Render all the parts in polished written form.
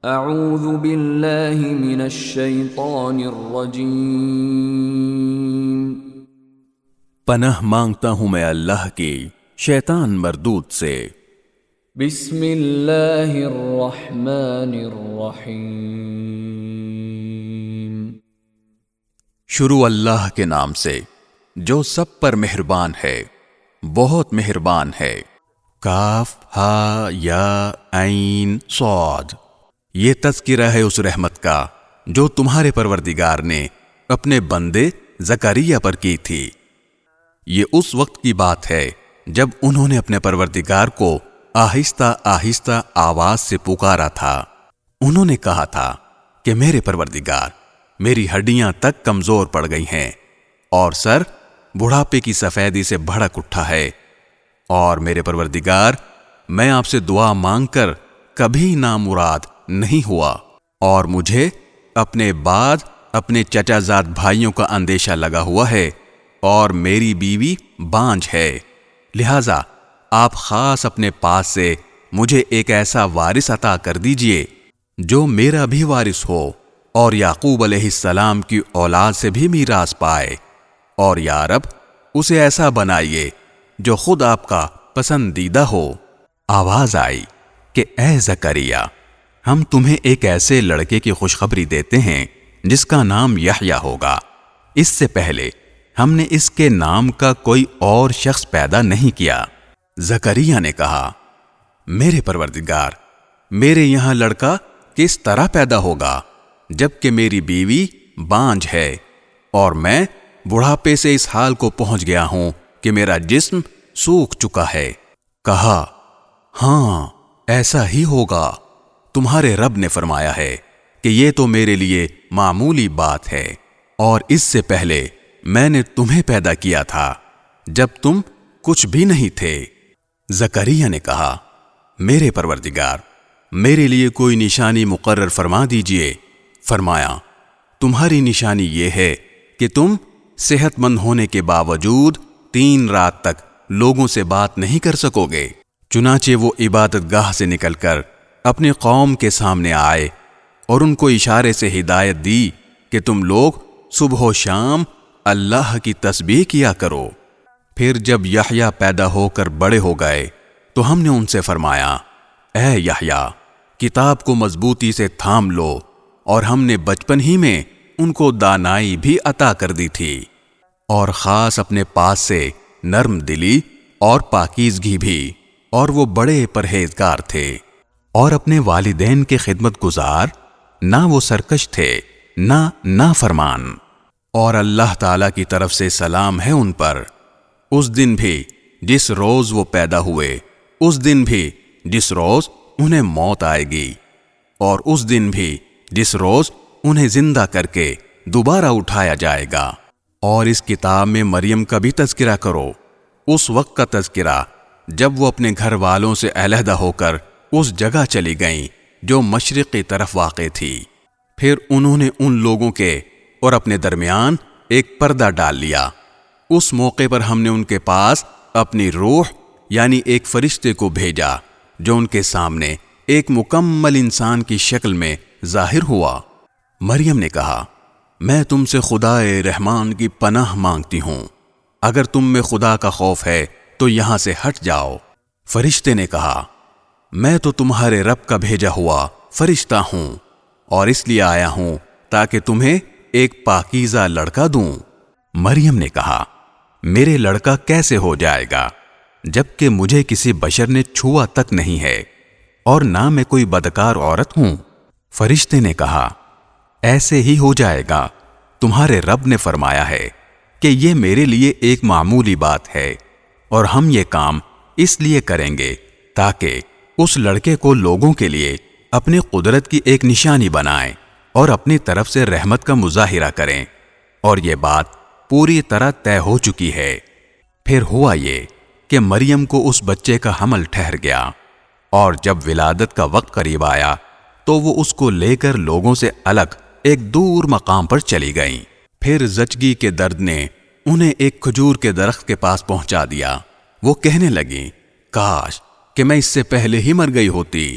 اعوذ باللہ من الشیطان الرجیم۔ پناہ مانگتا ہوں میں اللہ کی شیطان مردود سے۔ بسم اللہ الرحمن الرحیم۔ شروع اللہ کے نام سے جو سب پر مہربان ہے، بہت مہربان ہے۔ کاف ہا یا عین صاد، یہ تذکرہ ہے اس رحمت کا جو تمہارے پروردگار نے اپنے بندے زکریا پر کی تھی۔ یہ اس وقت کی بات ہے جب انہوں نے اپنے پروردگار کو آہستہ آہستہ آواز سے پکارا تھا۔ انہوں نے کہا تھا کہ میرے پروردگار، میری ہڈیاں تک کمزور پڑ گئی ہیں اور سر بڑھاپے کی سفیدی سے بھڑک اٹھا ہے، اور میرے پروردگار، میں آپ سے دعا مانگ کر کبھی نامراد نہیں ہوا، اور مجھے اپنے بعد اپنے چچا زاد بھائیوں کا اندیشہ لگا ہوا ہے، اور میری بیوی بانجھ ہے، لہذا آپ خاص اپنے پاس سے مجھے ایک ایسا وارث عطا کر دیجئے جو میرا بھی وارث ہو اور یعقوب علیہ السلام کی اولاد سے بھی میراث پائے، اور یا رب اسے ایسا بنائیے جو خود آپ کا پسندیدہ ہو۔ آواز آئی کہ اے زکریا، ہم تمہیں ایک ایسے لڑکے کی خوشخبری دیتے ہیں جس کا نام یحییٰ ہوگا۔ اس سے پہلے ہم نے اس کے نام کا کوئی اور شخص پیدا نہیں کیا۔ زکریا نے کہا، میرے پروردگار، میرے یہاں لڑکا کس طرح پیدا ہوگا جبکہ میری بیوی بانجھ ہے اور میں بڑھاپے سے اس حال کو پہنچ گیا ہوں کہ میرا جسم سوکھ چکا ہے۔ کہا، ہاں ایسا ہی ہوگا، تمہارے رب نے فرمایا ہے کہ یہ تو میرے لیے معمولی بات ہے، اور اس سے پہلے میں نے تمہیں پیدا کیا تھا جب تم کچھ بھی نہیں تھے۔ زکریا نے کہا، میرے پروردگار، میرے لیے کوئی نشانی مقرر فرما دیجئے۔ فرمایا، تمہاری نشانی یہ ہے کہ تم صحت مند ہونے کے باوجود 3 رات تک لوگوں سے بات نہیں کر سکو گے۔ چنانچہ وہ عبادت گاہ سے نکل کر اپنے قوم کے سامنے آئے اور ان کو اشارے سے ہدایت دی کہ تم لوگ صبح و شام اللہ کی تسبیح کیا کرو۔ پھر جب یحییٰ پیدا ہو کر بڑے ہو گئے تو ہم نے ان سے فرمایا، اے یحییٰ، کتاب کو مضبوطی سے تھام لو، اور ہم نے بچپن ہی میں ان کو دانائی بھی عطا کر دی تھی، اور خاص اپنے پاس سے نرم دلی اور پاکیزگی بھی، اور وہ بڑے پرہیزگار تھے، اور اپنے والدین کے خدمت گزار، نہ وہ سرکش تھے نہ نافرمان، اور اللہ تعالی کی طرف سے سلام ہے ان پر۔ اس دن بھی جس روز وہ پیدا ہوئے، اس دن بھی جس روز انہیں موت آئے گی، اور اس دن بھی جس روز انہیں زندہ کر کے دوبارہ اٹھایا جائے گا۔ اور اس کتاب میں مریم کا بھی تذکرہ کرو، اس وقت کا تذکرہ جب وہ اپنے گھر والوں سے علیحدہ ہو کر اس جگہ چلی گئیں جو مشرق کی طرف واقع تھی۔ پھر انہوں نے ان لوگوں کے اور اپنے درمیان ایک پردہ ڈال لیا۔ اس موقع پر ہم نے ان کے پاس اپنی روح یعنی ایک فرشتے کو بھیجا جو ان کے سامنے ایک مکمل انسان کی شکل میں ظاہر ہوا۔ مریم نے کہا، میں تم سے خدائے رحمان کی پناہ مانگتی ہوں، اگر تم میں خدا کا خوف ہے تو یہاں سے ہٹ جاؤ۔ فرشتے نے کہا، میں تو تمہارے رب کا بھیجا ہوا فرشتہ ہوں، اور اس لیے آیا ہوں تاکہ تمہیں ایک پاکیزہ لڑکا دوں۔ مریم نے کہا، میرے لڑکا کیسے ہو جائے گا جبکہ مجھے کسی بشر نے چھوا تک نہیں ہے، اور نہ میں کوئی بدکار عورت ہوں۔ فرشتے نے کہا، ایسے ہی ہو جائے گا، تمہارے رب نے فرمایا ہے کہ یہ میرے لیے ایک معمولی بات ہے، اور ہم یہ کام اس لیے کریں گے تاکہ اس لڑکے کو لوگوں کے لیے اپنی قدرت کی ایک نشانی بنائیں اور اپنی طرف سے رحمت کا مظاہرہ کریں، اور یہ بات پوری طرح طے ہو چکی ہے۔ پھر ہوا یہ کہ مریم کو اس بچے کا حمل ٹھہر گیا، اور جب ولادت کا وقت قریب آیا تو وہ اس کو لے کر لوگوں سے الگ ایک دور مقام پر چلی گئیں۔ پھر زچگی کے درد نے انہیں ایک کھجور کے درخت کے پاس پہنچا دیا۔ وہ کہنے لگیں، کاش کہ میں اس سے پہلے ہی مر گئی ہوتی،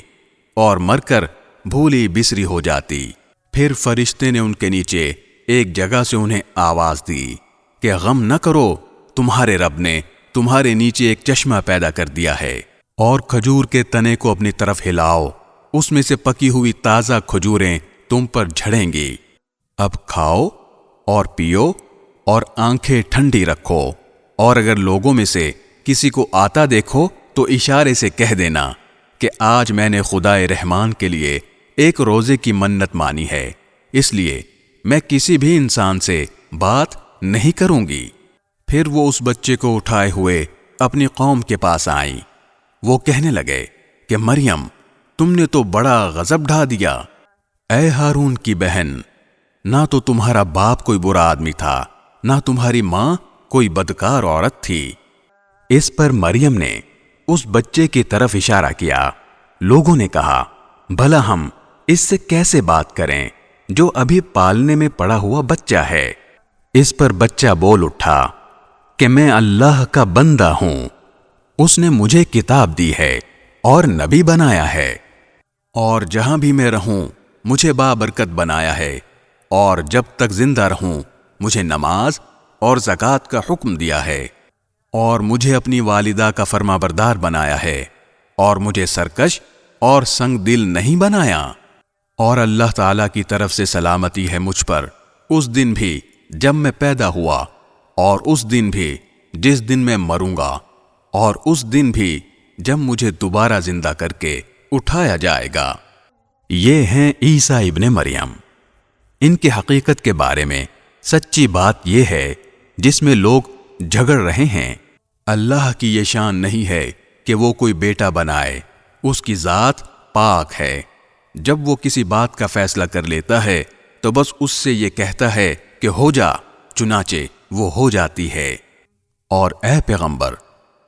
اور مر کر بھولی بسری ہو جاتی۔ پھر فرشتے نے ان کے نیچے ایک جگہ سے انہیں آواز دی کہ غم نہ کرو، تمہارے رب نے تمہارے نیچے ایک چشمہ پیدا کر دیا ہے، اور کھجور کے تنے کو اپنی طرف ہلاؤ، اس میں سے پکی ہوئی تازہ کھجوریں تم پر جھڑیں گی، اب کھاؤ اور پیو اور آنکھیں ٹھنڈی رکھو، اور اگر لوگوں میں سے کسی کو آتا دیکھو تو اشارے سے کہہ دینا کہ آج میں نے خدائے رحمان کے لیے ایک روزے کی منت مانی ہے، اس لیے میں کسی بھی انسان سے بات نہیں کروں گی۔ پھر وہ اس بچے کو اٹھائے ہوئے اپنی قوم کے پاس آئیں۔ وہ کہنے لگے کہ مریم، تم نے تو بڑا غضب ڈھا دیا۔ اے ہارون کی بہن، نہ تو تمہارا باپ کوئی برا آدمی تھا، نہ تمہاری ماں کوئی بدکار عورت تھی۔ اس پر مریم نے اس بچے کی طرف اشارہ کیا۔ لوگوں نے کہا، بھلا ہم اس سے کیسے بات کریں جو ابھی پالنے میں پڑا ہوا بچہ ہے؟ اس پر بچہ بول اٹھا کہ میں اللہ کا بندہ ہوں، اس نے مجھے کتاب دی ہے اور نبی بنایا ہے، اور جہاں بھی میں رہوں مجھے بابرکت بنایا ہے، اور جب تک زندہ رہوں مجھے نماز اور زکوٰۃ کا حکم دیا ہے، اور مجھے اپنی والدہ کا فرما بردار بنایا ہے، اور مجھے سرکش اور سنگ دل نہیں بنایا، اور اللہ تعالیٰ کی طرف سے سلامتی ہے مجھ پر، اس دن بھی جب میں پیدا ہوا، اور اس دن بھی جس دن میں مروں گا، اور اس دن بھی جب مجھے دوبارہ زندہ کر کے اٹھایا جائے گا۔ یہ ہیں عیسیٰ ابن مریم۔ ان کی حقیقت کے بارے میں سچی بات یہ ہے جس میں لوگ جھگڑ رہے ہیں۔ اللہ کی یہ شان نہیں ہے کہ وہ کوئی بیٹا بنائے، اس کی ذات پاک ہے۔ جب وہ کسی بات کا فیصلہ کر لیتا ہے تو بس اس سے یہ کہتا ہے کہ ہو جا، چنانچہ وہ ہو جاتی ہے۔ اور اے پیغمبر،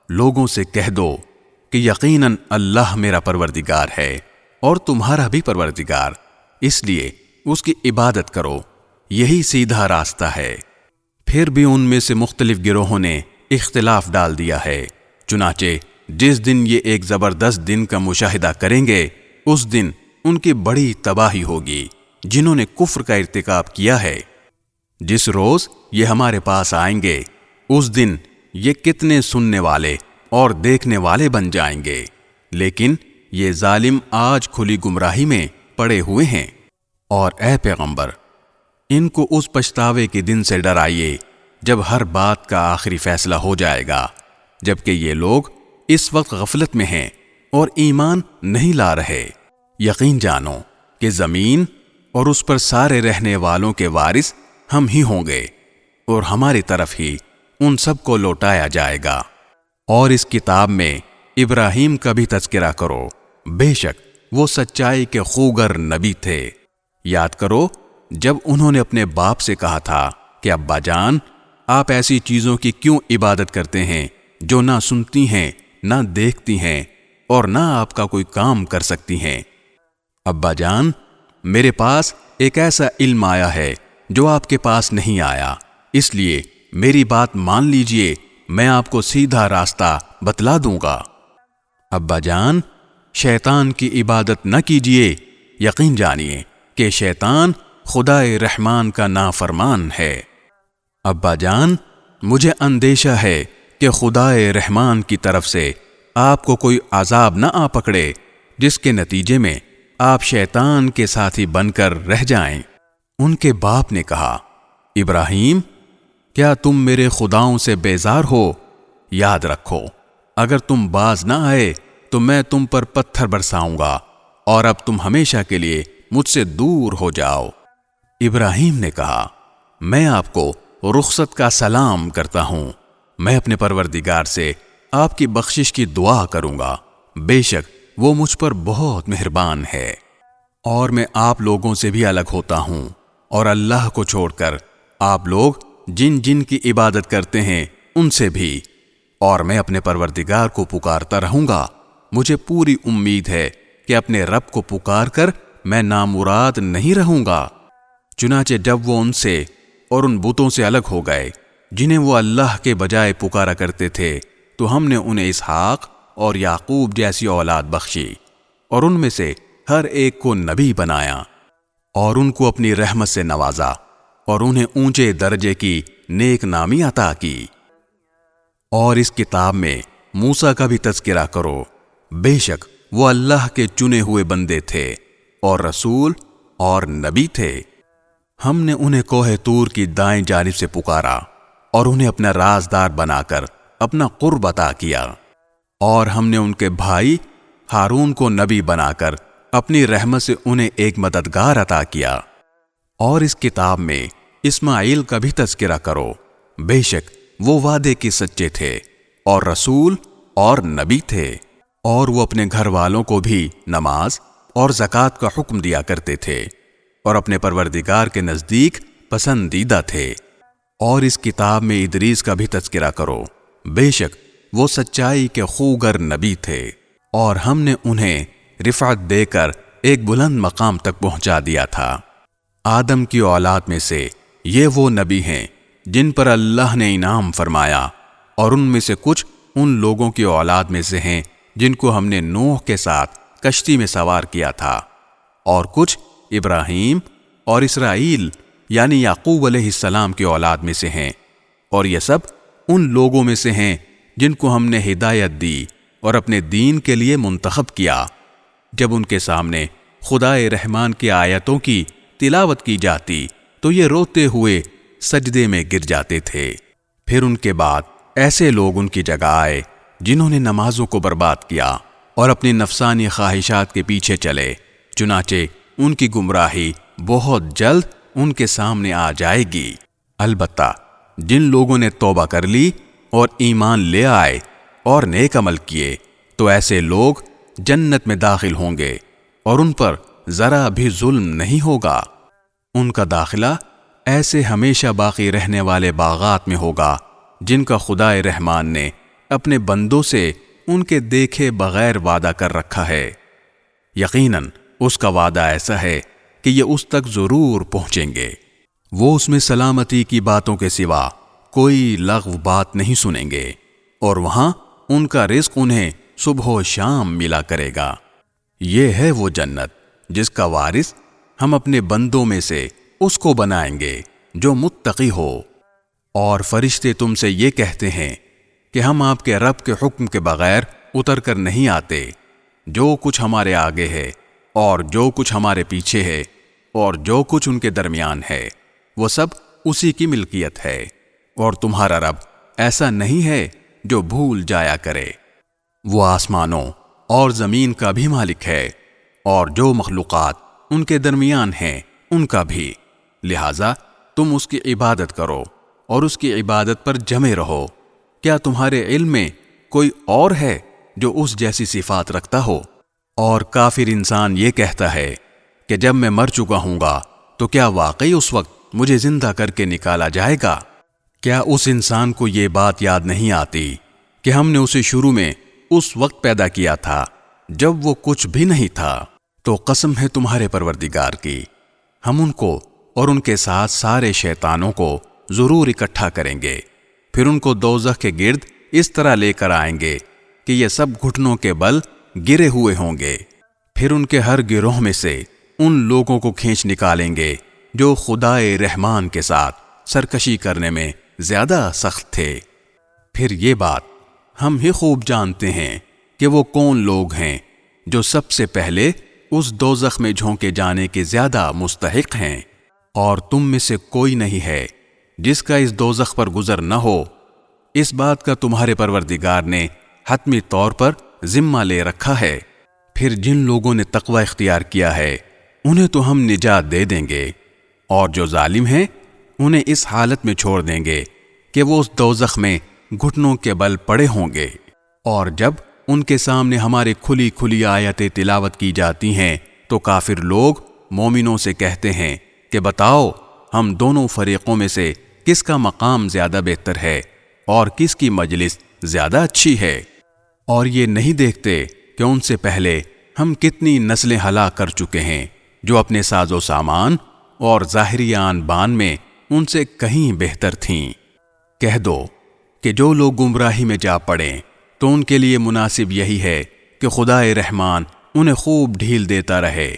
لوگوں سے کہہ دو کہ یقیناً اللہ میرا پروردگار ہے اور تمہارا بھی پروردگار، اس لیے اس کی عبادت کرو، یہی سیدھا راستہ ہے۔ پھر بھی ان میں سے مختلف گروہوں نے اختلاف ڈال دیا ہے، چنانچہ جس دن یہ ایک زبردست دن کا مشاہدہ کریں گے اس دن ان کی بڑی تباہی ہوگی جنہوں نے کفر کا ارتکاب کیا ہے۔ جس روز یہ ہمارے پاس آئیں گے اس دن یہ کتنے سننے والے اور دیکھنے والے بن جائیں گے، لیکن یہ ظالم آج کھلی گمراہی میں پڑے ہوئے ہیں۔ اور اے پیغمبر، ان کو اس پچھتاوے کے دن سے ڈرائیے جب ہر بات کا آخری فیصلہ ہو جائے گا، جبکہ یہ لوگ اس وقت غفلت میں ہیں اور ایمان نہیں لا رہے۔ یقین جانو کہ زمین اور اس پر سارے رہنے والوں کے وارث ہم ہی ہوں گے، اور ہماری طرف ہی ان سب کو لوٹایا جائے گا۔ اور اس کتاب میں ابراہیم کا بھی تذکرہ کرو، بے شک وہ سچائی کے خوگر نبی تھے۔ یاد کرو جب انہوں نے اپنے باپ سے کہا تھا کہ ابا جان، آپ ایسی چیزوں کی کیوں عبادت کرتے ہیں جو نہ سنتی ہیں، نہ دیکھتی ہیں، اور نہ آپ کا کوئی کام کر سکتی ہیں؟ ابا جان، میرے پاس ایک ایسا علم آیا ہے جو آپ کے پاس نہیں آیا، اس لیے میری بات مان لیجئے، میں آپ کو سیدھا راستہ بتلا دوں گا۔ ابا جان، شیطان کی عبادت نہ کیجئے، یقین جانیے کہ شیطان خدائے رحمان کا نافرمان ہے۔ ابا جان، مجھے اندیشہ ہے کہ خدائے رحمان کی طرف سے آپ کو کوئی عذاب نہ آ پکڑے جس کے نتیجے میں آپ شیطان کے ساتھی بن کر رہ جائیں۔ ان کے باپ نے کہا، ابراہیم، کیا تم میرے خداؤں سے بیزار ہو؟ یاد رکھو، اگر تم باز نہ آئے تو میں تم پر پتھر برساؤں گا، اور اب تم ہمیشہ کے لیے مجھ سے دور ہو جاؤ۔ ابراہیم نے کہا، میں آپ کو رخصت کا سلام کرتا ہوں، میں اپنے پروردگار سے آپ کی بخشش کی دعا کروں گا، بے شک وہ مجھ پر بہت مہربان ہے۔ اور میں آپ لوگوں سے بھی الگ ہوتا ہوں، اور اللہ کو چھوڑ کر آپ لوگ جن جن کی عبادت کرتے ہیں ان سے بھی، اور میں اپنے پروردگار کو پکارتا رہوں گا۔ مجھے پوری امید ہے کہ اپنے رب کو پکار کر میں نامراد نہیں رہوں گا۔ چنانچہ جب وہ ان سے اور ان بتوں سے الگ ہو گئے جنہیں وہ اللہ کے بجائے پکارا کرتے تھے، تو ہم نے انہیں اسحاق اور یعقوب جیسی اولاد بخشی، اور ان میں سے ہر ایک کو نبی بنایا اور ان کو اپنی رحمت سے نوازا اور انہیں اونچے درجے کی نیک نامی عطا کی۔ اور اس کتاب میں موسیٰ کا بھی تذکرہ کرو، بے شک وہ اللہ کے چنے ہوئے بندے تھے اور رسول اور نبی تھے۔ ہم نے انہیں کوہ طور کی دائیں جانب سے پکارا اور انہیں اپنا رازدار بنا کر اپنا قرب عطا کیا، اور ہم نے ان کے بھائی ہارون کو نبی بنا کر اپنی رحمت سے انہیں ایک مددگار عطا کیا۔ اور اس کتاب میں اسماعیل کا بھی تذکرہ کرو، بے شک وہ وعدے کے سچے تھے اور رسول اور نبی تھے، اور وہ اپنے گھر والوں کو بھی نماز اور زکوٰۃ کا حکم دیا کرتے تھے اور اپنے پروردگار کے نزدیک پسندیدہ تھے۔ اور اس کتاب میں ادریس کا بھی تذکرہ کرو، بے شک وہ سچائی کے خوگر نبی تھے، اور ہم نے انہیں رفعت دے کر ایک بلند مقام تک پہنچا دیا تھا۔ آدم کی اولاد میں سے یہ وہ نبی ہیں جن پر اللہ نے انعام فرمایا، اور ان میں سے کچھ ان لوگوں کی اولاد میں سے ہیں جن کو ہم نے نوح کے ساتھ کشتی میں سوار کیا تھا، اور کچھ ابراہیم اور اسرائیل یعنی یعقوب علیہ السلام کی اولاد میں سے ہیں، اور یہ سب ان لوگوں میں سے ہیں جن کو ہم نے ہدایت دی اور اپنے دین کے لیے منتخب کیا۔ جب ان کے سامنے خدائے رحمان کی آیتوں کی تلاوت کی جاتی تو یہ روتے ہوئے سجدے میں گر جاتے تھے۔ پھر ان کے بعد ایسے لوگ ان کی جگہ آئے جنہوں نے نمازوں کو برباد کیا اور اپنی نفسانی خواہشات کے پیچھے چلے، چنانچہ ان کی گمراہی بہت جلد ان کے سامنے آ جائے گی۔ البتہ جن لوگوں نے توبہ کر لی اور ایمان لے آئے اور نیک عمل کیے تو ایسے لوگ جنت میں داخل ہوں گے اور ان پر ذرا بھی ظلم نہیں ہوگا۔ ان کا داخلہ ایسے ہمیشہ باقی رہنے والے باغات میں ہوگا جن کا خدائے رحمان نے اپنے بندوں سے ان کے دیکھے بغیر وعدہ کر رکھا ہے۔ یقیناً اس کا وعدہ ایسا ہے کہ یہ اس تک ضرور پہنچیں گے۔ وہ اس میں سلامتی کی باتوں کے سوا کوئی لغو بات نہیں سنیں گے، اور وہاں ان کا رزق انہیں صبح و شام ملا کرے گا۔ یہ ہے وہ جنت جس کا وارث ہم اپنے بندوں میں سے اس کو بنائیں گے جو متقی ہو۔ اور فرشتے تم سے یہ کہتے ہیں کہ ہم آپ کے رب کے حکم کے بغیر اتر کر نہیں آتے۔ جو کچھ ہمارے آگے ہے اور جو کچھ ہمارے پیچھے ہے اور جو کچھ ان کے درمیان ہے وہ سب اسی کی ملکیت ہے، اور تمہارا رب ایسا نہیں ہے جو بھول جایا کرے۔ وہ آسمانوں اور زمین کا بھی مالک ہے، اور جو مخلوقات ان کے درمیان ہیں ان کا بھی، لہذا تم اس کی عبادت کرو اور اس کی عبادت پر جمے رہو۔ کیا تمہارے علم میں کوئی اور ہے جو اس جیسی صفات رکھتا ہو؟ اور کافر انسان یہ کہتا ہے کہ جب میں مر چکا ہوں گا تو کیا واقعی اس وقت مجھے زندہ کر کے نکالا جائے گا؟ کیا اس انسان کو یہ بات یاد نہیں آتی کہ ہم نے اسے شروع میں اس وقت پیدا کیا تھا جب وہ کچھ بھی نہیں تھا؟ تو قسم ہے تمہارے پروردگار کی، ہم ان کو اور ان کے ساتھ سارے شیطانوں کو ضرور اکٹھا کریں گے، پھر ان کو دوزخ کے گرد اس طرح لے کر آئیں گے کہ یہ سب گھٹنوں کے بل گرے ہوئے ہوں گے۔ پھر ان کے ہر گروہ میں سے ان لوگوں کو کھینچ نکالیں گے جو خدائے رحمان کے ساتھ سرکشی کرنے میں زیادہ سخت تھے۔ پھر یہ بات ہم ہی خوب جانتے ہیں کہ وہ کون لوگ ہیں جو سب سے پہلے اس دوزخ میں جھونکے جانے کے زیادہ مستحق ہیں، اور تم میں سے کوئی نہیں ہے جس کا اس دوزخ پر گزر نہ ہو۔ اس بات کا تمہارے پروردگار نے حتمی طور پر ذمہ لے رکھا ہے۔ پھر جن لوگوں نے تقوی اختیار کیا ہے انہیں تو ہم نجات دے دیں گے، اور جو ظالم ہیں انہیں اس حالت میں چھوڑ دیں گے کہ وہ اس دوزخ میں گھٹنوں کے بل پڑے ہوں گے۔ اور جب ان کے سامنے ہماری کھلی کھلی آیتیں تلاوت کی جاتی ہیں تو کافر لوگ مومنوں سے کہتے ہیں کہ بتاؤ ہم دونوں فریقوں میں سے کس کا مقام زیادہ بہتر ہے اور کس کی مجلس زیادہ اچھی ہے؟ اور یہ نہیں دیکھتے کہ ان سے پہلے ہم کتنی نسلیں ہلاک کر چکے ہیں جو اپنے ساز و سامان اور ظاہری آن بان میں ان سے کہیں بہتر تھیں۔ کہہ دو کہ جو لوگ گمراہی میں جا پڑیں تو ان کے لیے مناسب یہی ہے کہ خدائے رحمان انہیں خوب ڈھیل دیتا رہے،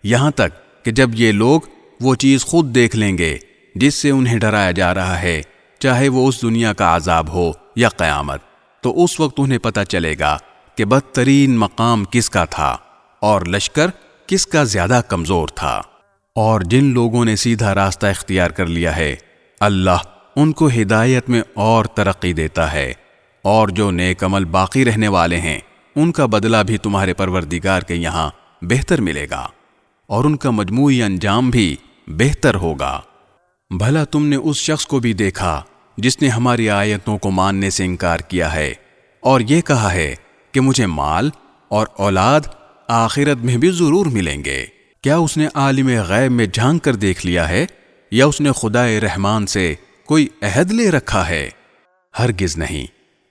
یہاں تک کہ جب یہ لوگ وہ چیز خود دیکھ لیں گے جس سے انہیں ڈرایا جا رہا ہے، چاہے وہ اس دنیا کا عذاب ہو یا قیامت، تو اس وقت انہیں پتہ چلے گا کہ بدترین مقام کس کا تھا اور لشکر کس کا زیادہ کمزور تھا۔ اور جن لوگوں نے سیدھا راستہ اختیار کر لیا ہے، اللہ ان کو ہدایت میں اور ترقی دیتا ہے، اور جو نیک عمل باقی رہنے والے ہیں ان کا بدلہ بھی تمہارے پروردگار کے یہاں بہتر ملے گا، اور ان کا مجموعی انجام بھی بہتر ہوگا۔ بھلا تم نے اس شخص کو بھی دیکھا جس نے ہماری آیتوں کو ماننے سے انکار کیا ہے اور یہ کہا ہے کہ مجھے مال اور اولاد آخرت میں بھی ضرور ملیں گے؟ کیا اس نے عالم غیب میں جھانک کر دیکھ لیا ہے یا اس نے خدائے رحمان سے کوئی عہد لے رکھا ہے؟ ہرگز نہیں،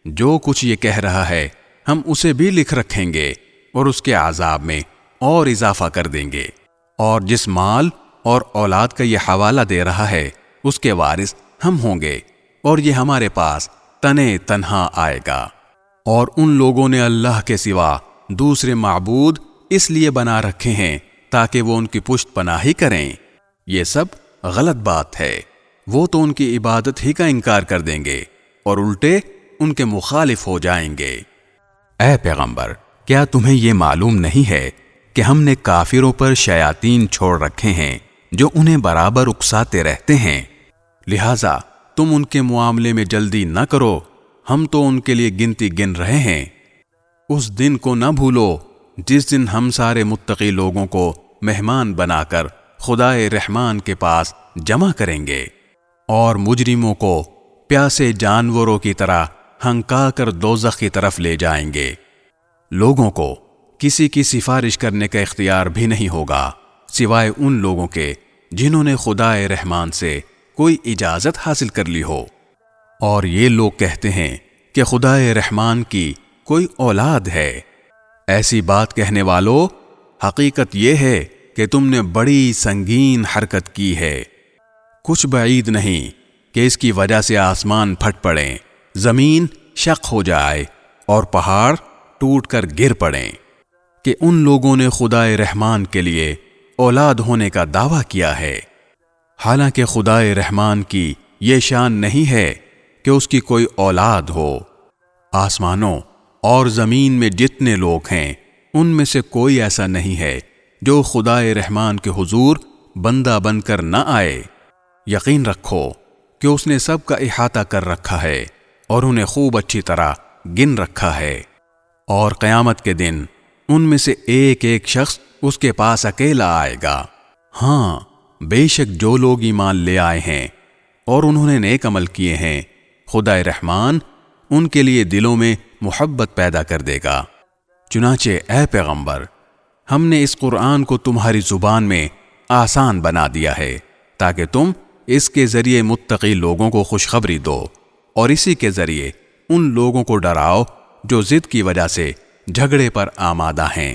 جو کچھ یہ کہہ رہا ہے ہم اسے بھی لکھ رکھیں گے اور اس کے عذاب میں اور اضافہ کر دیں گے، اور جس مال اور اولاد کا یہ حوالہ دے رہا ہے اس کے وارث ہم ہوں گے، اور یہ ہمارے پاس تنے تنہا آئے گا۔ اور ان لوگوں نے اللہ کے سوا دوسرے معبود اس لیے بنا رکھے ہیں تاکہ وہ ان کی پشت پناہی کریں۔ یہ سب غلط بات ہے، وہ تو ان کی عبادت ہی کا انکار کر دیں گے اور الٹے ان کے مخالف ہو جائیں گے۔ اے پیغمبر، کیا تمہیں یہ معلوم نہیں ہے کہ ہم نے کافروں پر شیاطین چھوڑ رکھے ہیں جو انہیں برابر اکساتے رہتے ہیں؟ لہذا تم ان کے معاملے میں جلدی نہ کرو، ہم تو ان کے لیے گنتی گن رہے ہیں۔ اس دن کو نہ بھولو جس دن ہم سارے متقی لوگوں کو مہمان بنا کر خدائے رحمان کے پاس جمع کریں گے، اور مجرموں کو پیاسے جانوروں کی طرح ہنکا کر دوزخ کی طرف لے جائیں گے۔ لوگوں کو کسی کی سفارش کرنے کا اختیار بھی نہیں ہوگا سوائے ان لوگوں کے جنہوں نے خدائے رحمان سے کوئی اجازت حاصل کر لی ہو۔ اور یہ لوگ کہتے ہیں کہ خدائے رحمان کی کوئی اولاد ہے۔ ایسی بات کہنے والو، حقیقت یہ ہے کہ تم نے بڑی سنگین حرکت کی ہے۔ کچھ بعید نہیں کہ اس کی وجہ سے آسمان پھٹ پڑیں، زمین شق ہو جائے اور پہاڑ ٹوٹ کر گر پڑیں، کہ ان لوگوں نے خدائے رحمان کے لیے اولاد ہونے کا دعویٰ کیا ہے، حالانکہ خدائے رحمان کی یہ شان نہیں ہے کہ اس کی کوئی اولاد ہو۔ آسمانوں اور زمین میں جتنے لوگ ہیں ان میں سے کوئی ایسا نہیں ہے جو خدائے رحمان کے حضور بندہ بن کر نہ آئے۔ یقین رکھو کہ اس نے سب کا احاطہ کر رکھا ہے اور انہیں خوب اچھی طرح گن رکھا ہے، اور قیامت کے دن ان میں سے ایک ایک شخص اس کے پاس اکیلا آئے گا۔ ہاں، بے شک جو لوگ ایمان لے آئے ہیں اور انہوں نے نیک عمل کیے ہیں، خدائے رحمان ان کے لیے دلوں میں محبت پیدا کر دے گا۔ چنانچہ اے پیغمبر، ہم نے اس قرآن کو تمہاری زبان میں آسان بنا دیا ہے تاکہ تم اس کے ذریعے متقی لوگوں کو خوشخبری دو، اور اسی کے ذریعے ان لوگوں کو ڈراؤ جو ضد کی وجہ سے جھگڑے پر آمادہ ہیں۔